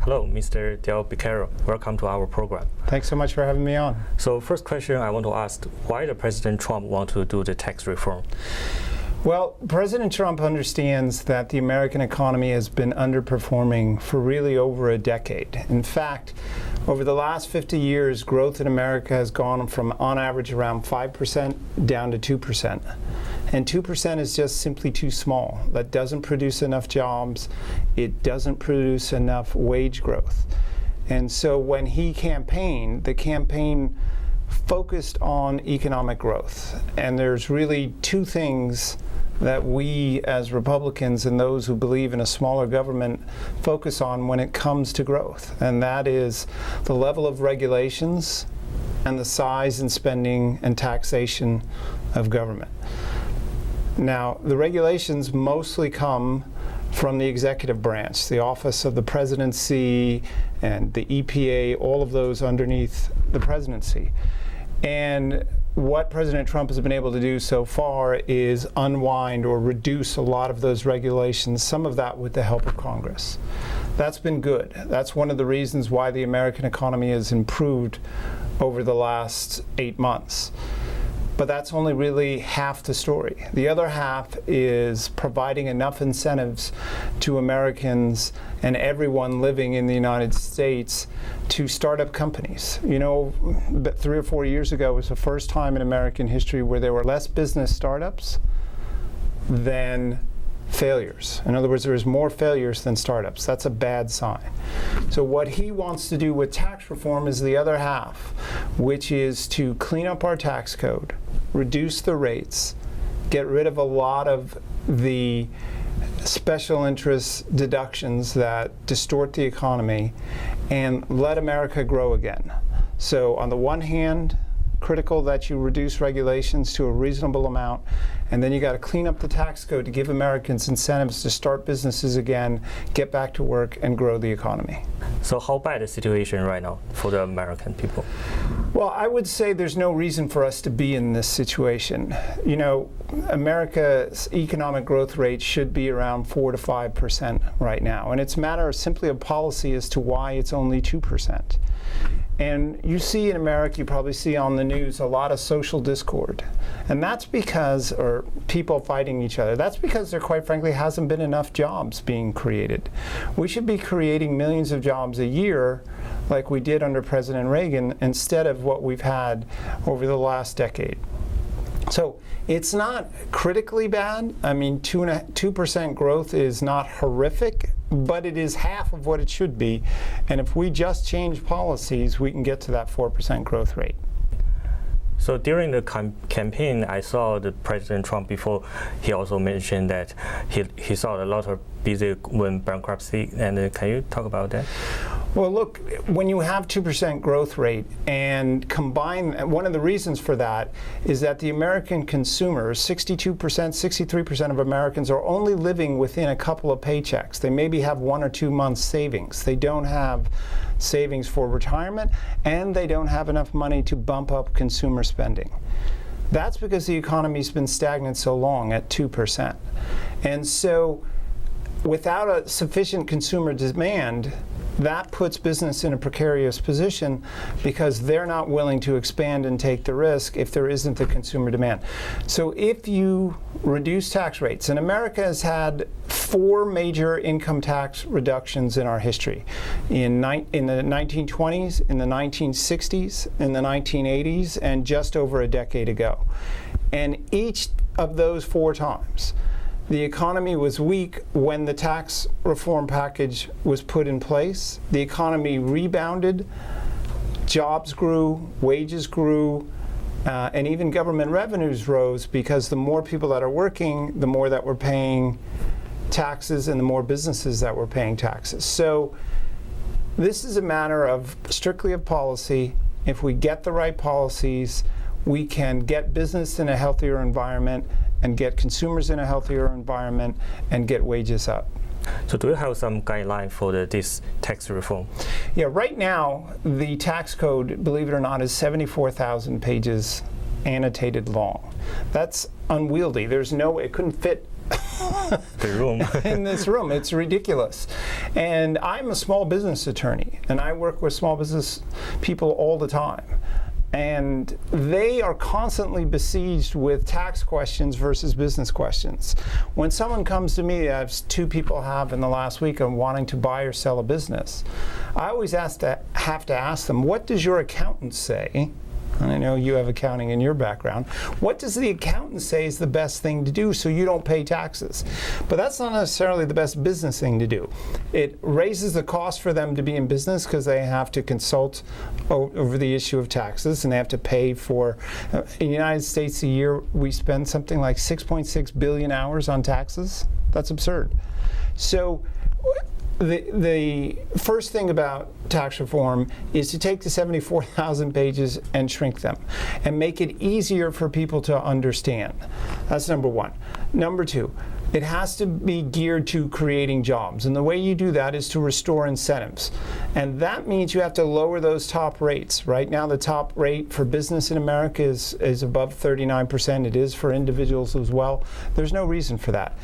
Hello, Mr. Beccaro. Welcome to our program. Thanks so much for having me on. So first question I want to ask, why does President Trump want to do the tax reform? Well, President Trump understands that the American economy has been underperforming for really over a decade. In fact, over the last 50 years, growth in America has gone from on average around 5% down to 2%. And 2% is just simply too small. That doesn't produce enough jobs. It doesn't produce enough wage growth. And so when he campaigned, the campaign focused on economic growth. And there's really two things that we as Republicans and those who believe in a smaller government focus on when it comes to growth. And that is the level of regulations and the size and spending and taxation of government. Now, the regulations mostly come from the executive branch, the Office of the Presidency and the EPA, all of those underneath the presidency. And what President Trump has been able to do so far is unwind or reduce a lot of those regulations, some of that with the help of Congress. That's been good. That's one of the reasons why the American economy has improved over the last 8 months. But that's only really half the story. The other half is providing enough incentives to Americans and everyone living in the United States to start up companies. You know, 3 or 4 years ago was the first time in American history where there were less business startups than failures. In other words, there was more failures than startups. That's a bad sign. So what he wants to do with tax reform is the other half, which is to clean up our tax code, reduce the rates, get rid of a lot of the special interest deductions that distort the economy, and let America grow again. So on the one hand, critical that you reduce regulations to a reasonable amount, and then you got to clean up the tax code to give Americans incentives to start businesses again, get back to work, and grow the economy. So how bad is the situation right now for the American people? Well, I would say there's no reason for us to be in this situation. You know, America's economic growth rate should be around 4 to 5% right now, and it's a matter of simply of policy as to why it's only 2%. And you see in America, you probably see on the news a lot of social discord. And that's because, or people fighting each other, that's because there quite frankly hasn't been enough jobs being created. We should be creating millions of jobs a year like we did under President Reagan instead of what we've had over the last decade. So it's not critically bad. I mean, 2% growth is not horrific, but it is half of what it should be. And if we just change policies, we can get to that 4% growth rate. So during the campaign, I saw the President Trump before, he also mentioned that he saw a lot of busy with bankruptcy. And can you talk about that? Well, look, when you have 2% growth rate and combine, one of the reasons for that is that the American consumers, 62%, 63% of Americans are only living within a couple of paychecks. They maybe have 1 or 2 months savings. They don't have savings for retirement, and they don't have enough money to bump up consumer spending. That's because the economy's been stagnant so long at 2%. And so without a sufficient consumer demand, that puts business in a precarious position because they're not willing to expand and take the risk if there isn't the consumer demand. So if you reduce tax rates, and America has had 4 major income tax reductions in our history, in the 1920s, in the 1960s, in the 1980s, and just over a decade ago. And each of those 4 times, the economy was weak when the tax reform package was put in place. The economy rebounded, jobs grew, wages grew, and even government revenues rose because the more people that are working, the more that we're paying taxes and the more businesses that were paying taxes. So this is a matter of strictly of policy. If we get the right policies, we can get business in a healthier environment and get consumers in a healthier environment and get wages up. So do you have some guideline for this tax reform? Yeah, right now the tax code, believe it or not, is 74,000 pages annotated long. That's unwieldy. There's no way, it couldn't fit the room. in this room. It's ridiculous. And I'm a small business attorney, and I work with small business people all the time. And they are constantly besieged with tax questions versus business questions. When someone comes to me, as two people have in the last week, on wanting to buy or sell a business, I always have to ask them, what does your accountant say? And I know you have accounting in your background. What does the accountant say is the best thing to do so you don't pay taxes? But that's not necessarily the best business thing to do. It raises the cost for them to be in business because they have to consult over the issue of taxes, and they have to pay for, in the United States a year, we spend something like 6.6 billion hours on taxes. That's absurd. So the first thing about tax reform is to take the 74,000 pages and shrink them and make it easier for people to understand. That's number one. Number two, it has to be geared to creating jobs. And the way you do that is to restore incentives. And that means you have to lower those top rates. Right now, the top rate for business in America is above 39%. It is for individuals as well. There's no reason for that.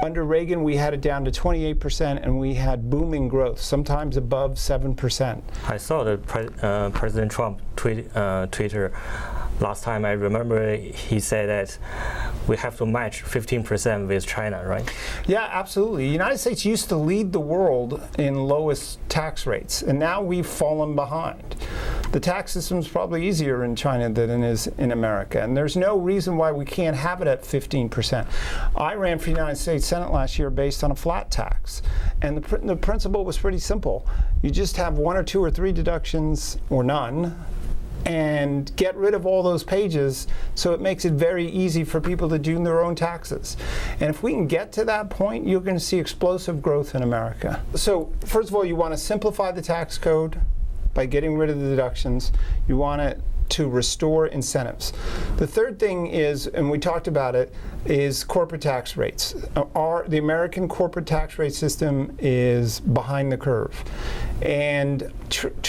Under Reagan, we had it down to 28%, and we had booming growth, sometimes above 7%. I saw the President Trump Twitter. Last time I remember he said that we have to match 15% with China, right? Yeah, absolutely. The United States used to lead the world in lowest tax rates, and now we've fallen behind. The tax system is probably easier in China than it is in America, and there's no reason why we can't have it at 15%. I ran for the United States Senate last year based on a flat tax, and the principle was pretty simple. You just have one or two or three deductions, or none, and get rid of all those pages, so it makes it very easy for people to do their own taxes. And if we can get to that point, you're going to see explosive growth in America. So first of all, you want to simplify the tax code by getting rid of the deductions. You want it to restore incentives. The third thing is, and we talked about it, is corporate tax rates. The American corporate tax rate system is behind the curve. And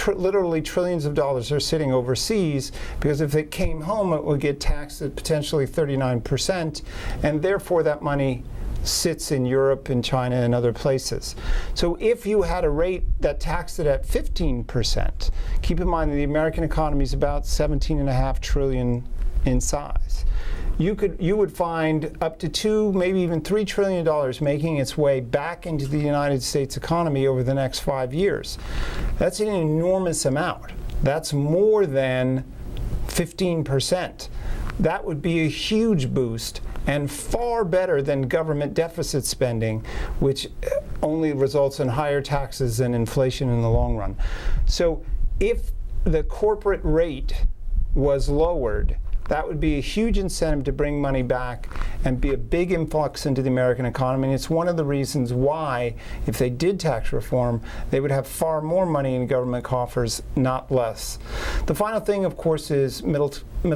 literally trillions of dollars are sitting overseas, because if it came home, it would get taxed at potentially 39%, and therefore that money sits in Europe and China and other places. So if you had a rate that taxed it at 15%, keep in mind that the American economy is about 17.5 trillion in size. You would find up to $2, maybe even $3 trillion making its way back into the United States economy over the next 5 years. That's an enormous amount. That's more than 15%. That would be a huge boost, and far better than government deficit spending, which only results in higher taxes and inflation in the long run. So if the corporate rate was lowered, that would be a huge incentive to bring money back and be a big influx into the American economy. And it's one of the reasons why, if they did tax reform, they would have far more money in government coffers, not less. The final thing, of course, is middle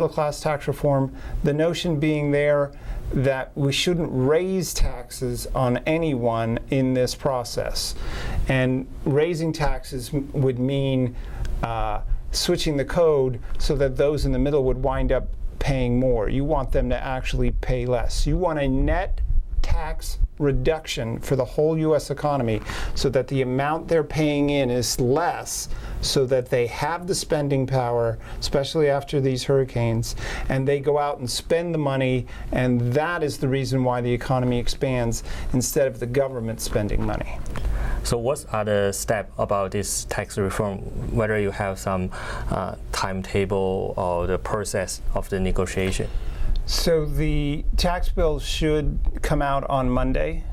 class tax reform. The notion being there that we shouldn't raise taxes on anyone in this process. And raising taxes would mean switching the code so that those in the middle would wind up paying more. You want them to actually pay less. You want a net tax reduction for the whole U.S. economy so that the amount they're paying in is less, so that they have the spending power, especially after these hurricanes, and they go out and spend the money, and that is the reason why the economy expands instead of the government spending money. So what are the steps about this tax reform, whether you have some timetable or the process of the negotiation? So the tax bill should come out on Monday.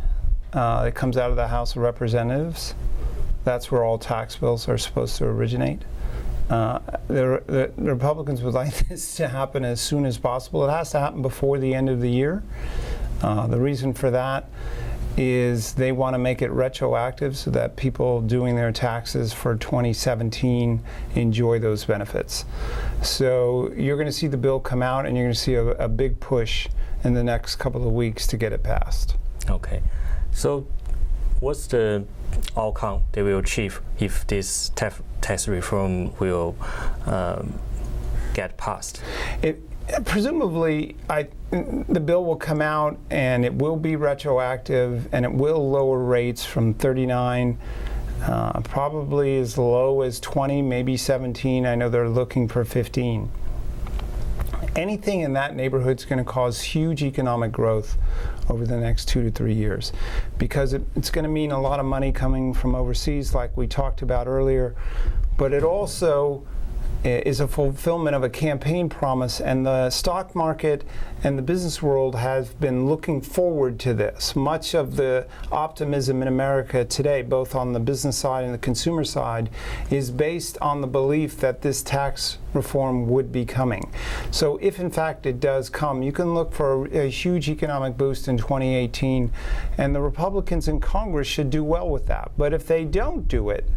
It comes out of the House of Representatives. That's where all tax bills are supposed to originate. The Republicans would like this to happen as soon as possible. It has to happen before the end of the year. The reason for that is they want to make it retroactive so that people doing their taxes for 2017 enjoy those benefits. So you're going to see the bill come out, and you're going to see a big push in the next couple of weeks to get it passed. Okay. So what's the outcome they will achieve if this tax reform will get passed? presumably, the bill will come out and it will be retroactive and it will lower rates from 39, probably as low as 20, maybe 17. I know they're looking for 15. Anything in that neighborhood is going to cause huge economic growth over the next 2 to 3 years, because it's going to mean a lot of money coming from overseas, like we talked about earlier, but it also is a fulfillment of a campaign promise, and the stock market and the business world have been looking forward to this. Much of the optimism in America today, both on the business side and the consumer side, is based on the belief that this tax reform would be coming. So if in fact it does come, you can look for a huge economic boost in 2018, and the Republicans in Congress should do well with that. But if they don't do it,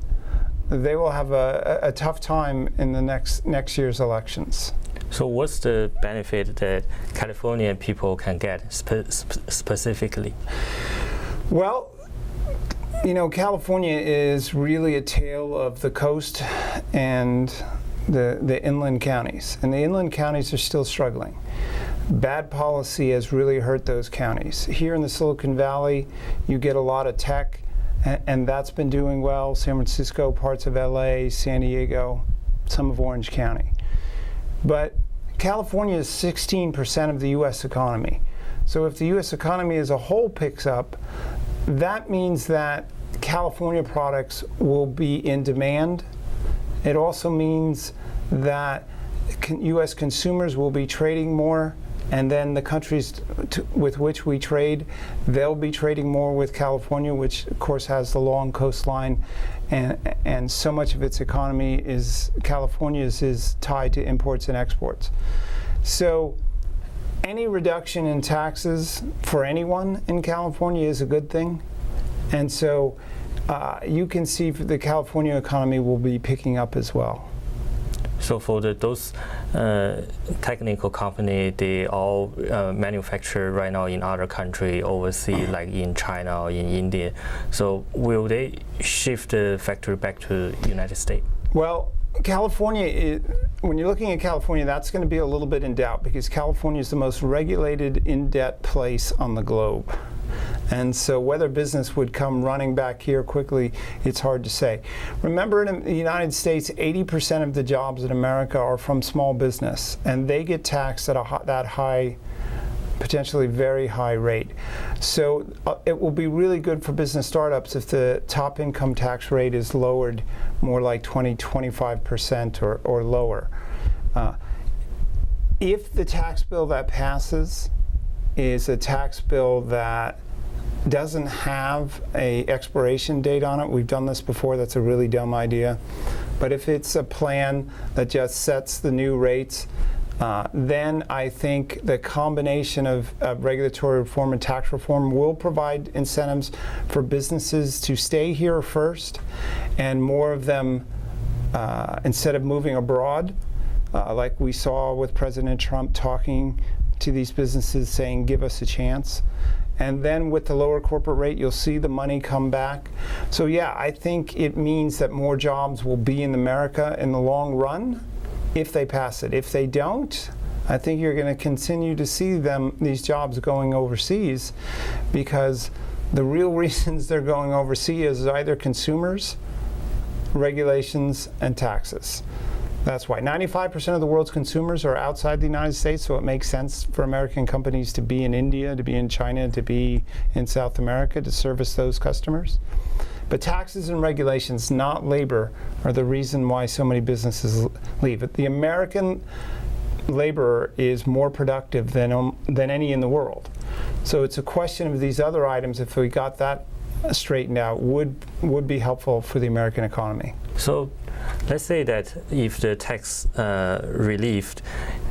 they will have a tough time in the next year's elections. So what's the benefit that California people can get specifically? Well, California is really a tale of the coast and the inland counties. And the inland counties are still struggling. Bad policy has really hurt those counties. Here in the Silicon Valley, you get a lot of tech, and that's been doing well. San Francisco, parts of LA, San Diego, some of Orange County. But California is 16% of the US economy. So if the US economy as a whole picks up, that means that California products will be in demand. It also means that US consumers will be trading more, and then the countries with which we trade, they'll be trading more with California, which of course has the long coastline, and so much of its economy California's is tied to imports and exports. So any reduction in taxes for anyone in California is a good thing. And so you can see the California economy will be picking up as well. So for those technical company, they all manufacture right now in other country, overseas, like in China or in India. So will they shift the factory back to United States? Well, California, when you're looking at California, that's going to be a little bit in doubt, because California is the most regulated, in-debt place on the globe. And so whether business would come running back here quickly, it's hard to say. Remember, in the United States, 80% of the jobs in America are from small business, and they get taxed at that high, potentially very high rate. So it will be really good for business startups if the top income tax rate is lowered more like 20-25% or lower. If the tax bill that passes is a tax bill that doesn't have a expiration date on it, we've done this before, that's a really dumb idea. But if it's a plan that just sets the new rates, then I think the combination of regulatory reform and tax reform will provide incentives for businesses to stay here first, and more of them, instead of moving abroad, like we saw with President Trump talking to these businesses saying, give us a chance. And then with the lower corporate rate, you'll see the money come back. So yeah, I think it means that more jobs will be in America in the long run if they pass it. If they don't, I think you're going to continue to see these jobs going overseas, because the real reasons they're going overseas is either consumers, regulations, and taxes. That's why 95% of the world's consumers are outside the United States, so it makes sense for American companies to be in India, to be in China, to be in South America to service those customers. But taxes and regulations, not labor, are the reason why so many businesses leave. The American laborer is more productive than any in the world. So it's a question of these other items, if we got that straightened out, would be helpful for the American economy. So let's say that if the tax relieved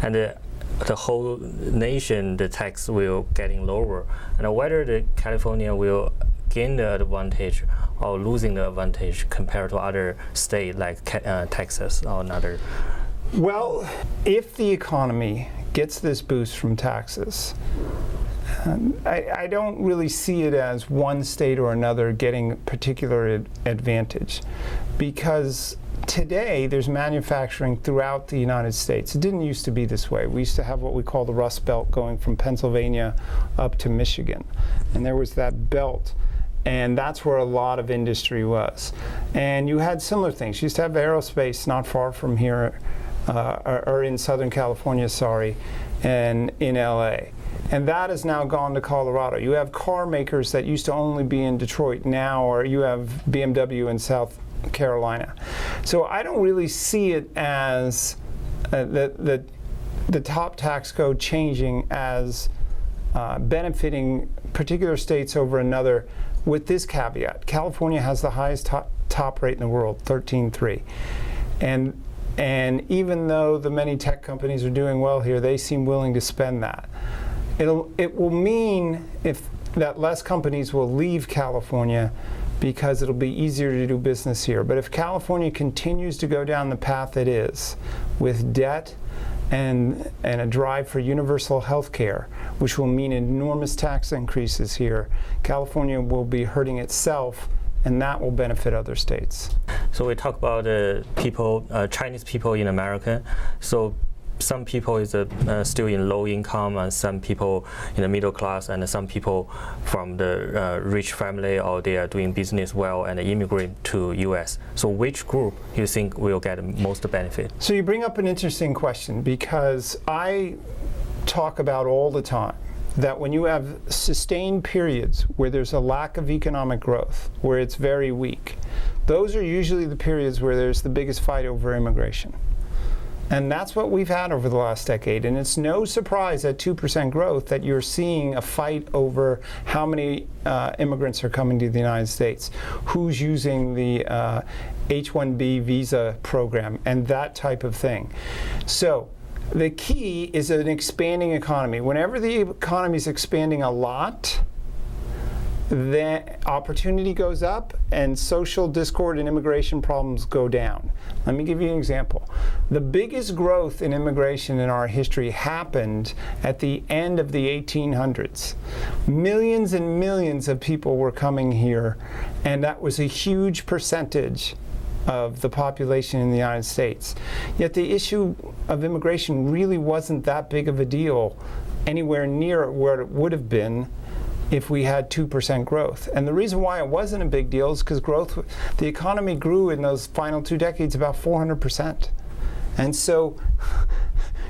and the whole nation, the tax will getting lower, and whether the California will gain the advantage or losing the advantage compared to other states like Texas or another? Well, if the economy gets this boost from taxes, I don't really see it as one state or another getting particular advantage, because today there's manufacturing throughout the United States. It didn't used to be this way. We used to have what we call the Rust Belt going from Pennsylvania up to Michigan, and there was that belt, and that's where a lot of industry was. And you had similar things. You used to have aerospace not far from here, or in Southern California, sorry, and in LA. And that has now gone to Colorado. You have car makers that used to only be in Detroit now, or you have BMW in South Carolina. So I don't really see it as the top tax code changing as benefiting particular states over another, with this caveat. California has the highest top rate in the world, 13.3. And even though the many tech companies are doing well here, they seem willing to spend that. It will mean that less companies will leave California, because it'll be easier to do business here. But if California continues to go down the path it is, with debt and a drive for universal health care, which will mean enormous tax increases here, California will be hurting itself, and that will benefit other states. So we talk about Chinese people in America. So some people is still in low income, and some people in the middle class, and some people from the rich family, or they are doing business well and immigrate to US. So which group you think will get most benefit? So you bring up an interesting question, because I talk about all the time that when you have sustained periods where there's a lack of economic growth, where it's very weak, those are usually the periods where there's the biggest fight over immigration. And that's what we've had over the last decade. And it's no surprise at 2% growth that you're seeing a fight over how many immigrants are coming to the United States, who's using the H-1B visa program, and that type of thing. So the key is an expanding economy. Whenever the economy is expanding a lot, then opportunity goes up and social discord and immigration problems go down. Let me give you an example. The biggest growth in immigration in our history happened at the end of the 1800s. Millions and millions of people were coming here, and that was a huge percentage of the population in the United States. Yet the issue of immigration really wasn't that big of a deal anywhere near where it would have been if we had 2% growth. And the reason why it wasn't a big deal is because the economy grew in those final 2 decades about 400%. And so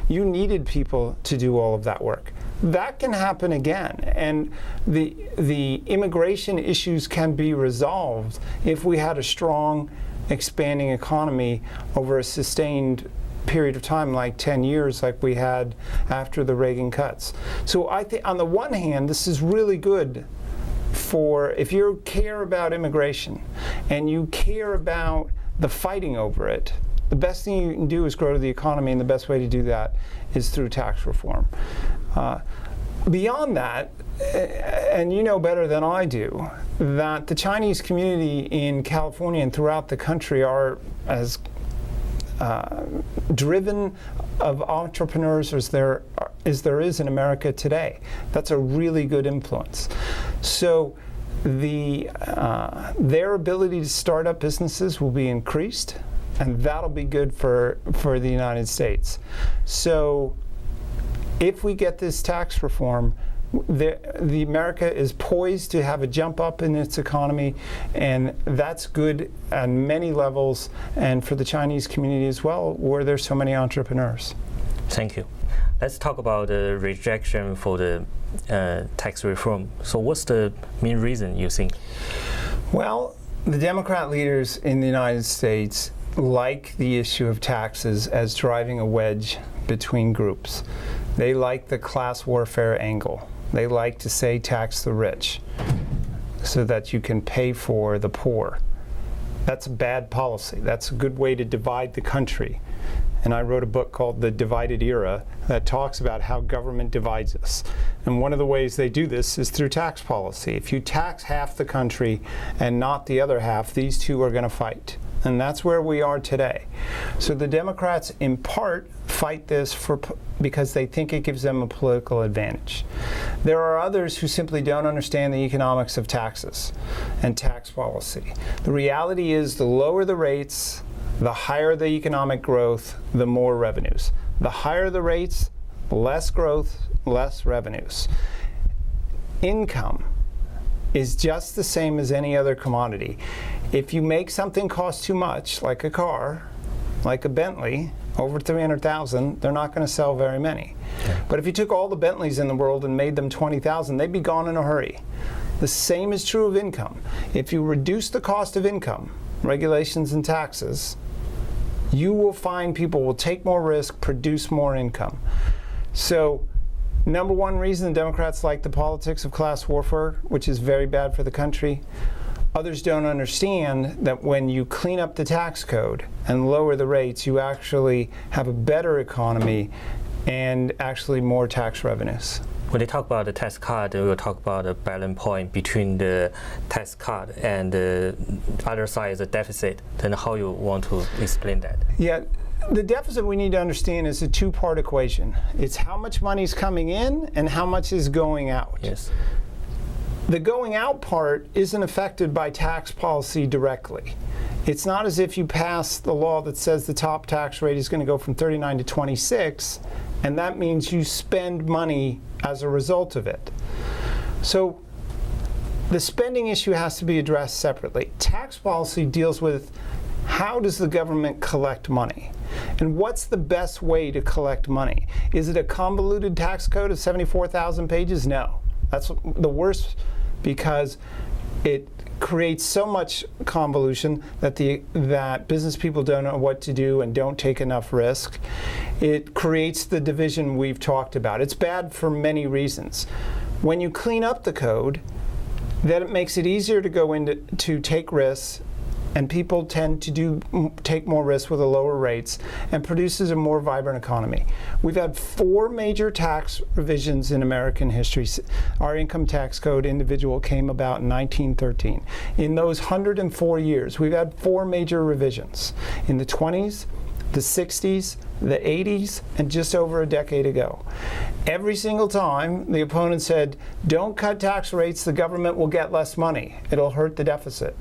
you needed people to do all of that work. That can happen again, and the immigration issues can be resolved if we had a strong, expanding economy over a sustained period of time, like 10 years, like we had after the Reagan cuts. So I think on the one hand, this is really good for if you care about immigration and you care about the fighting over it. The best thing you can do is grow the economy, and the best way to do that is through tax reform. Beyond that, and you know better than I do, that the Chinese community in California and throughout the country are as driven of entrepreneurs as there is in America today. That's a really good influence. So their ability to start up businesses will be increased, and that'll be good for the United States. So if we get this tax reform, the America is poised to have a jump up in its economy, and that's good on many levels, and for the Chinese community as well, where there's so many entrepreneurs. Thank you. Let's talk about the rejection for the tax reform. So what's the main reason you think? Well, the Democrat leaders in the United States like the issue of taxes as driving a wedge between groups. They like the class warfare angle. They like to say tax the rich so that you can pay for the poor. That's a bad policy. That's a good way to divide the country. And I wrote a book called The Divided Era that talks about how government divides us. And one of the ways they do this is through tax policy. If you tax half the country and not the other half, these two are going to fight. And that's where we are today. So the Democrats, in part, fight this because they think it gives them a political advantage. There are others who simply don't understand the economics of taxes and tax policy. The reality is the lower the rates, the higher the economic growth, the more revenues. The higher the rates, less growth, less revenues. Income is just the same as any other commodity. If you make something cost too much, like a car, like a Bentley, over 300,000, they're not going to sell very many. Yeah. But if you took all the Bentleys in the world and made them 20,000, they'd be gone in a hurry. The same is true of income. If you reduce the cost of income, regulations and taxes, you will find people will take more risk, produce more income. So, number one reason the Democrats like the politics of class warfare, which is very bad for the country. Others don't understand that when you clean up the tax code and lower the rates, you actually have a better economy and actually more tax revenues. When they talk about the tax cut, we will talk about the balance point between the tax cut and the other side is a deficit. Then how you want to explain that? Yeah. The deficit we need to understand is a two-part equation. It's how much money is coming in and how much is going out. Yes. The going out part isn't affected by tax policy directly. It's not as if you pass the law that says the top tax rate is going to go from 39 to 26, and that means you spend money as a result of it. So the spending issue has to be addressed separately. Tax policy deals with how does the government collect money? And what's the best way to collect money? Is it a convoluted tax code of 74,000 pages? No. That's the worst because it creates so much convolution that business people don't know what to do and don't take enough risk. It creates the division we've talked about. It's bad for many reasons. When you clean up the code, then it makes it easier to go into to take risks, and people tend to take more risks with the lower rates and produces a more vibrant economy. We've had 4 major tax revisions in American history. Our income tax code individual came about in 1913. In those 104 years, we've had 4 major revisions in the 20s, the 60s, the 80s, and just over a decade ago. Every single time, the opponent said, don't cut tax rates, the government will get less money. It'll hurt the deficit.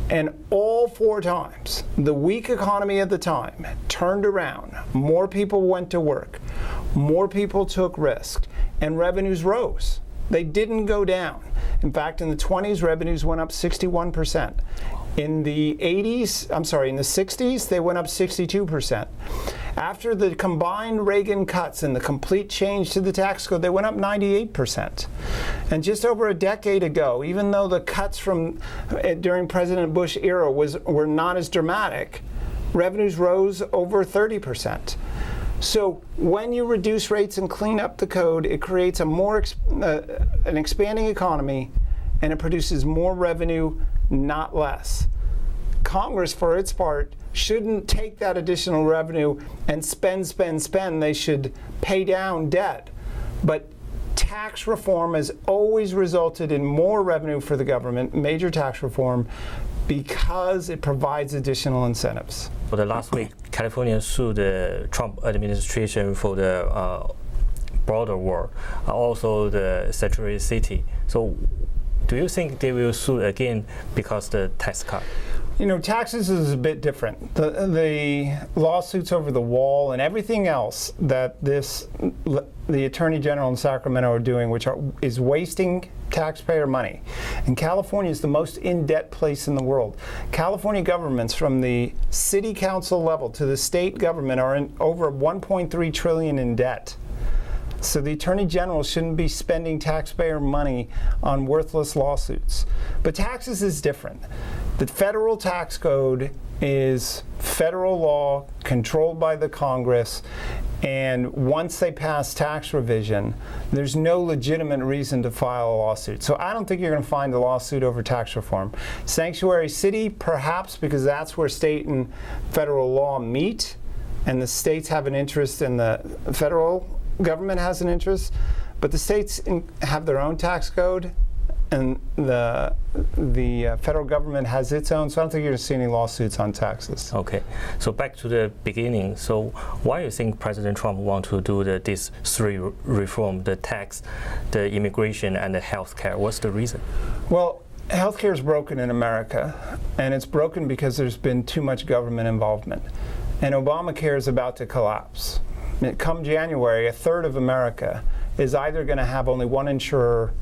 And all 4 times, the weak economy at the time turned around. More people went to work. More people took risk. And revenues rose. They didn't go down. In fact, in the 20s, revenues went up 61%. In the 60s, they went up 62%. After the combined Reagan cuts and the complete change to the tax code, they went up 98%. And just over a decade ago, even though the cuts from during President Bush era were not as dramatic, revenues rose over 30%. So when you reduce rates and clean up the code, it creates an expanding economy, and it produces more revenue, not less. Congress, for its part, shouldn't take that additional revenue and spend. They should pay down debt. But tax reform has always resulted in more revenue for the government, major tax reform, because it provides additional incentives. For the last week, California sued the Trump administration for the border war, also the sanctuary city. So do you think they will sue again because the tax cut? You know, taxes is a bit different. The lawsuits over the wall and everything else that the Attorney General in Sacramento are doing, which is wasting taxpayer money. And California is the most in-debt place in the world. California governments, from the city council level to the state government, are in over 1.3 trillion in debt. So the Attorney General shouldn't be spending taxpayer money on worthless lawsuits. But taxes is different. The federal tax code is federal law controlled by the Congress, and once they pass tax revision, there's no legitimate reason to file a lawsuit. So I don't think you're going to find a lawsuit over tax reform. Sanctuary city, perhaps, because that's where state and federal law meet, and the states have an interest and the federal government has an interest, but the states have their own tax code, and the federal government has its own, so I don't think you're going to see any lawsuits on taxes. Okay, so back to the beginning. So why do you think President Trump want to do these three reform, the tax, the immigration, and the healthcare? What's the reason? Well, healthcare is broken in America, and it's broken because there's been too much government involvement. And Obamacare is about to collapse. Come January, a third of America is either going to have only one insurer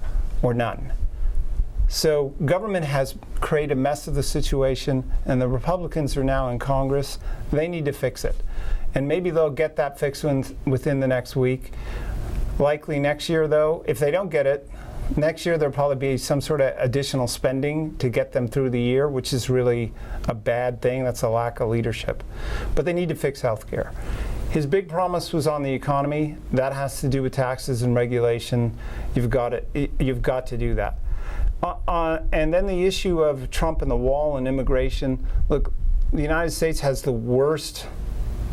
or none. So government has created a mess of the situation, and the Republicans are now in Congress. They need to fix it. And maybe they'll get that fixed within the next week. Likely next year, though, if they don't get it, next year there'll probably be some sort of additional spending to get them through the year, which is really a bad thing. That's a lack of leadership. But they need to fix health care. His big promise was on the economy. That has to do with taxes and regulation. You've got to do that. And then the issue of Trump and the wall and immigration. Look, the United States has the worst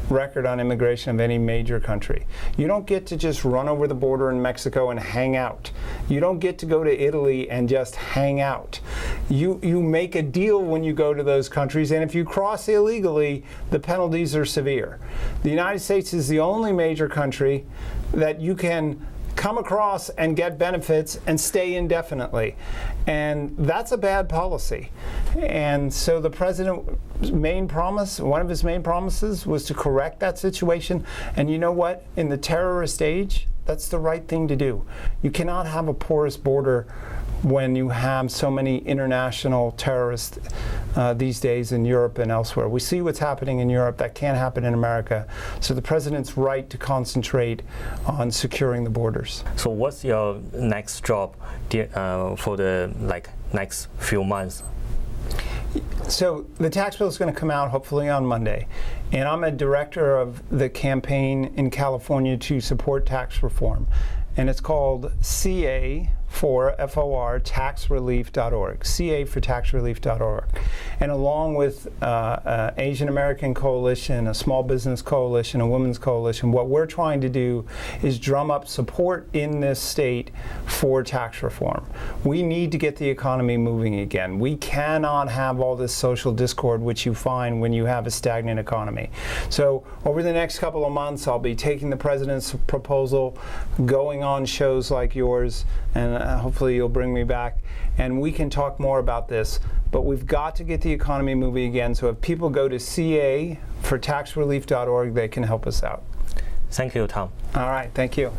record on immigration of any major country. You don't get to just run over the border in Mexico and hang out. You don't get to go to Italy and just hang out. You make a deal when you go to those countries, and if you cross illegally, the penalties are severe. The United States is the only major country that you can come across and get benefits and stay indefinitely. And that's a bad policy. And so the president's main promise, one of his main promises, was to correct that situation. And you know what? In the terrorist age, that's the right thing to do. You cannot have a porous border when you have so many international terrorists these days in Europe and elsewhere. We see what's happening in Europe. That can't happen in America. So the president's right to concentrate on securing the borders. So what's your next job for the next few months? So the tax bill is going to come out hopefully on Monday, and I'm a director of the campaign in California to support tax reform, and it's called CA for FOR taxrelief.org, CA for taxrelief.org. And along with Asian American Coalition, a small business coalition, a women's coalition, what we're trying to do is drum up support in this state for tax reform. We need to get the economy moving again. We cannot have all this social discord which you find when you have a stagnant economy. So over the next couple of months, I'll be taking the president's proposal, going on shows like yours, and hopefully you'll bring me back and we can talk more about this. But we've got to get the economy moving again. So if people go to CA for taxrelief.org, they can help us out. Thank you, Tom. All right, thank you.